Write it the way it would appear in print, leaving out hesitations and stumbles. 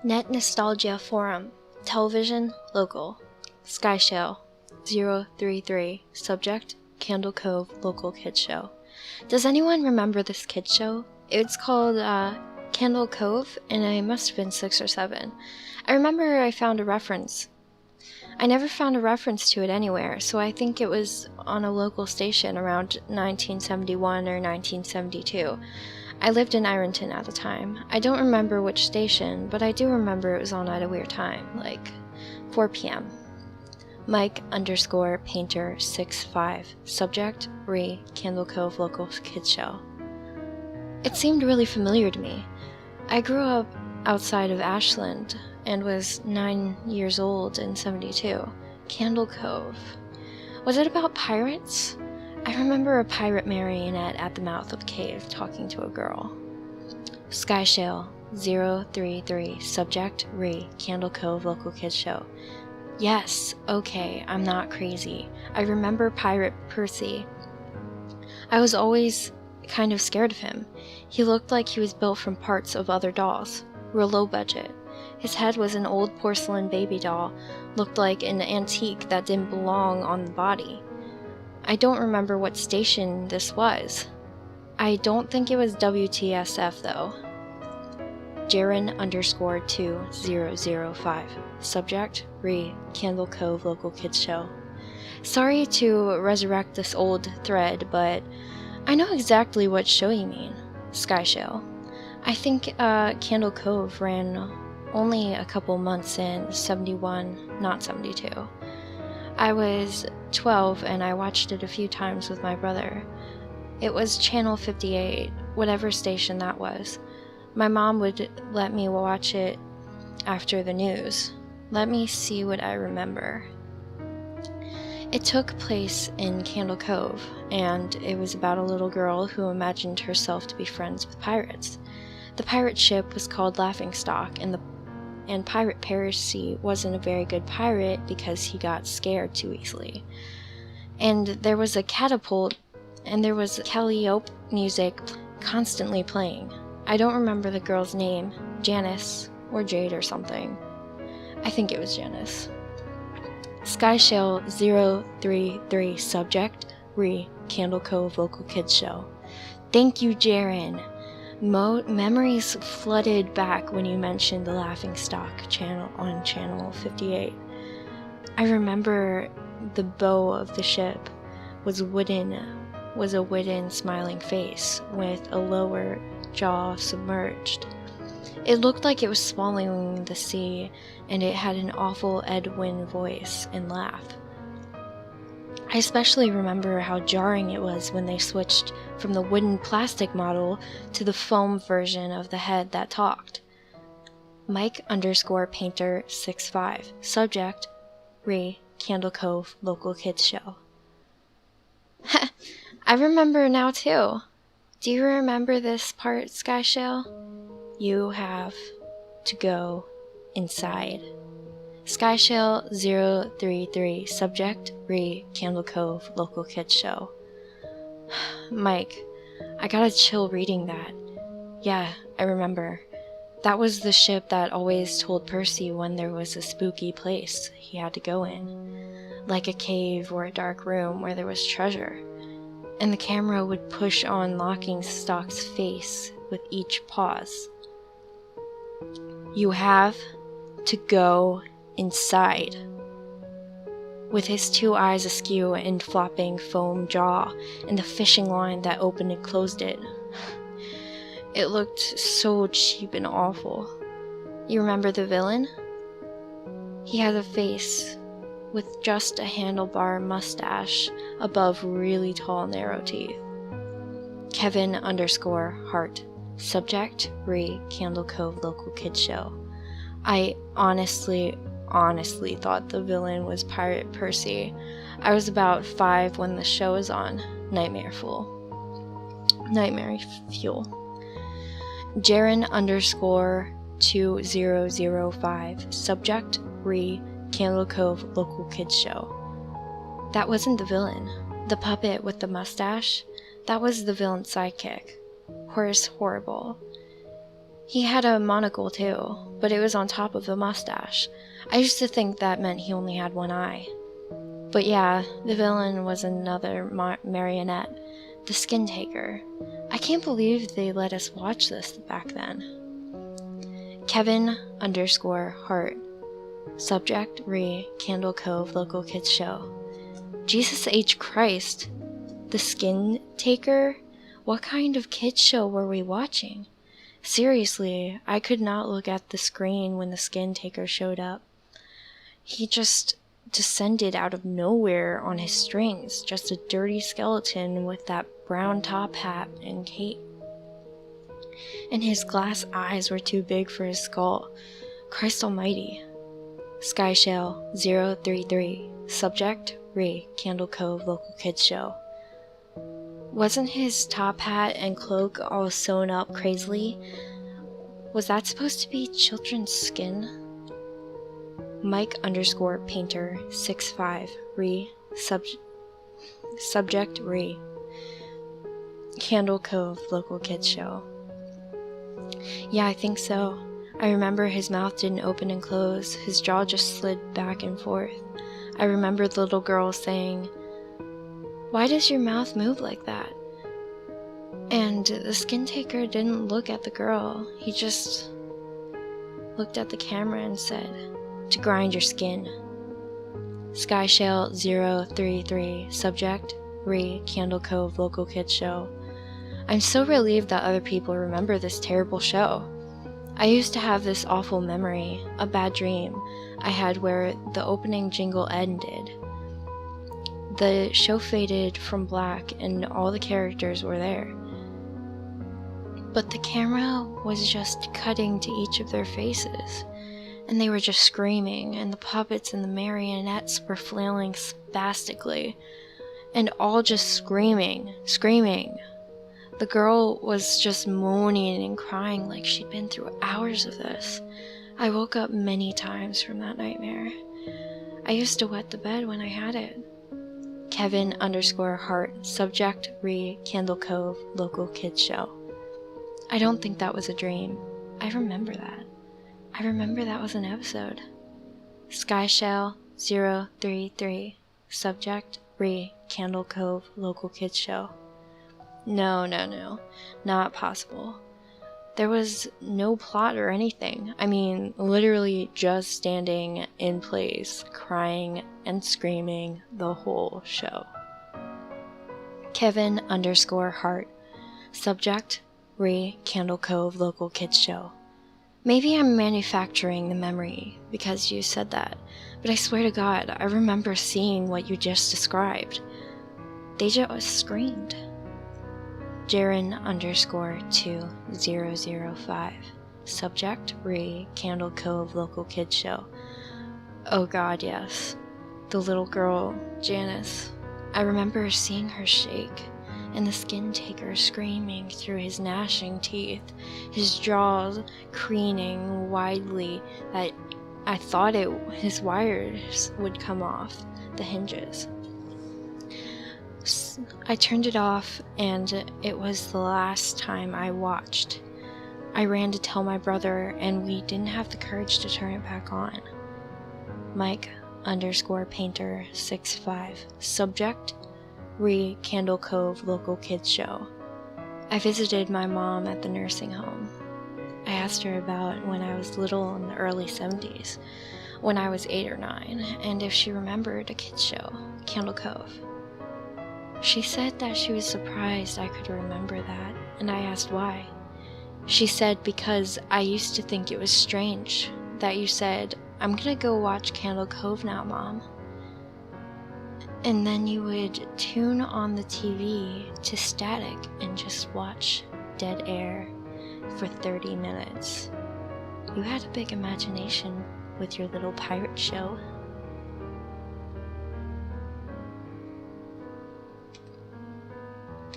Net Nostalgia Forum. Television, local. Skyshell, 033. Subject, Candle Cove Local Kids Show. Does anyone remember this kids show? It's called Candle Cove, and I must have been 6 or 7. I remember I found a reference. I never found a reference to it anywhere, so I think it was on a local station around 1971 or 1972. I lived in Ironton at the time. I don't remember which station, but I do remember it was on at a weird time, like 4 p.m. Mike_Painter65. Subject, Candle Cove Local Kids Show. It seemed really familiar to me. I grew up outside of Ashland and was 9 years old in 72. Candle Cove. Was it about pirates? I remember a pirate marionette at the mouth of the cave talking to a girl. Skyshell, 033. Subject, Candle Cove Local Kids Show. Yes, okay, I'm not crazy. I remember Pirate Percy. I was always kind of scared of him. He looked like he was built from parts of other dolls. Real low budget. His head was an old porcelain baby doll, looked like an antique that didn't belong on the body. I don't remember what station this was. I don't think it was WTSF though. Jaren_2005. Subject, Candle Cove Local Kids Show. Sorry to resurrect this old thread, but I know exactly what show you mean. Skyshell. I think Candle Cove ran only a couple months in 71, not 72. I was 12 and I watched it a few times with my brother. It was channel 58, whatever station that was. My mom would let me watch it after the news. Let me see what I remember. It took place in Candle Cove, and it was about a little girl who imagined herself to be friends with pirates. The pirate ship was called Laughingstock, and Pirate Percy wasn't a very good pirate because he got scared too easily. And there was a catapult, and there was calliope music constantly playing. I don't remember the girl's name, Janice or Jade or something. I think it was Janice. Skyshell 033. Subject, Candle Cove Local Kids Show. Thank you, Jaren. Memories flooded back when you mentioned the Laughingstock channel on channel 58. I remember the bow of the ship was a wooden smiling face with a lower jaw submerged. It looked like it was swallowing the sea, and it had an awful Edwin voice and laugh. I especially remember how jarring it was when they switched from the wooden plastic model to the foam version of the head that talked. Mike_Painter65. Subject, Candle Cove Local Kids Show. I remember now too. Do you remember this part, Skyshell? You have to go inside. Skyshell 033. Subject, Candle Cove Local Kids Show. Mike, I got a chill reading that. Yeah, I remember. That was the ship that always told Percy when there was a spooky place he had to go in, like a cave or a dark room where there was treasure. And the camera would push on Laughingstock's face with each pause. You have to go inside. With his 2 eyes askew and flopping foam jaw, and the fishing line that opened and closed it. It looked so cheap and awful. You remember the villain? He had a face with just a handlebar mustache above really tall narrow teeth. Kevin_Hart. Subject, Candle Cove Local Kids Show. I honestly thought the villain was Pirate Percy. I was about 5 when the show was on. Nightmare fuel. Jaren_2005. Subject, Candle Cove Local Kids Show. That wasn't the villain. The puppet with the mustache, that was the villain's sidekick. Horace Horrible. He had a monocle too, but it was on top of the mustache. I used to think that meant he only had one eye. But yeah, the villain was another marionette, the Skin Taker. I can't believe they let us watch this back then. Kevin_Hart. Subject, Candle Cove Local Kids Show. Jesus H. Christ. The Skin Taker? What kind of kids show were we watching? Seriously, I could not look at the screen when the Skin Taker showed up. He just descended out of nowhere on his strings, just a dirty skeleton with that brown top hat and cape. And his glass eyes were too big for his skull. Christ almighty. Skyshell033. Subject, Candle Cove Local Kids Show. Wasn't his top hat and cloak all sewn up crazily? Was that supposed to be children's skin? Mike_Painter65. Subject, Candle Cove Local Kids Show. Yeah, I think so. I remember his mouth didn't open and close. His jaw just slid back and forth. I remember the little girl saying, "Why does your mouth move like that?" And the Skin Taker didn't look at the girl. He just looked at the camera and said, "To grind your skin." Skyshell033. Subject, Candle Cove Local Kids Show. I'm so relieved that other people remember this terrible show. I used to have this awful memory, a bad dream I had where the opening jingle ended. The show faded from black and all the characters were there. But the camera was just cutting to each of their faces, and they were just screaming, and the puppets and the marionettes were flailing spastically, and all just screaming. The girl was just moaning and crying like she'd been through hours of this. I woke up many times from that nightmare. I used to wet the bed when I had it. Kevin_Hart. Subject, Candle Cove Local Kids Show. I don't think that was a dream. I remember that. I remember that was an episode. Skyshell033. Subject, Candle Cove Local Kids Show. No, not possible. There was no plot or anything. I mean, literally just standing in place, crying and screaming the whole show. Kevin_Hart. Subject, Candle Cove Local Kids Show. Maybe I'm manufacturing the memory because you said that, but I swear to God, I remember seeing what you just described. They just screamed. Jaren_2005. Subject, Candle Cove Local Kids Show. Oh God, yes. The little girl, Janice. I remember seeing her shake, and the Skin Taker screaming through his gnashing teeth, his jaws careening widely that I thought his wires would come off the hinges. I turned it off, and it was the last time I watched. I ran to tell my brother, and we didn't have the courage to turn it back on. Mike_Painter65. Subject, Candle Cove Local Kids Show. I visited my mom at the nursing home. I asked her about when I was little in the early 70s, when I was 8 or 9, and if she remembered a kids show, Candle Cove. She said that she was surprised I could remember that, and I asked why. She said because I used to think it was strange that you said, "I'm gonna go watch Candle Cove now, Mom." And then you would tune on the TV to static and just watch dead air for 30 minutes. You had a big imagination with your little pirate show.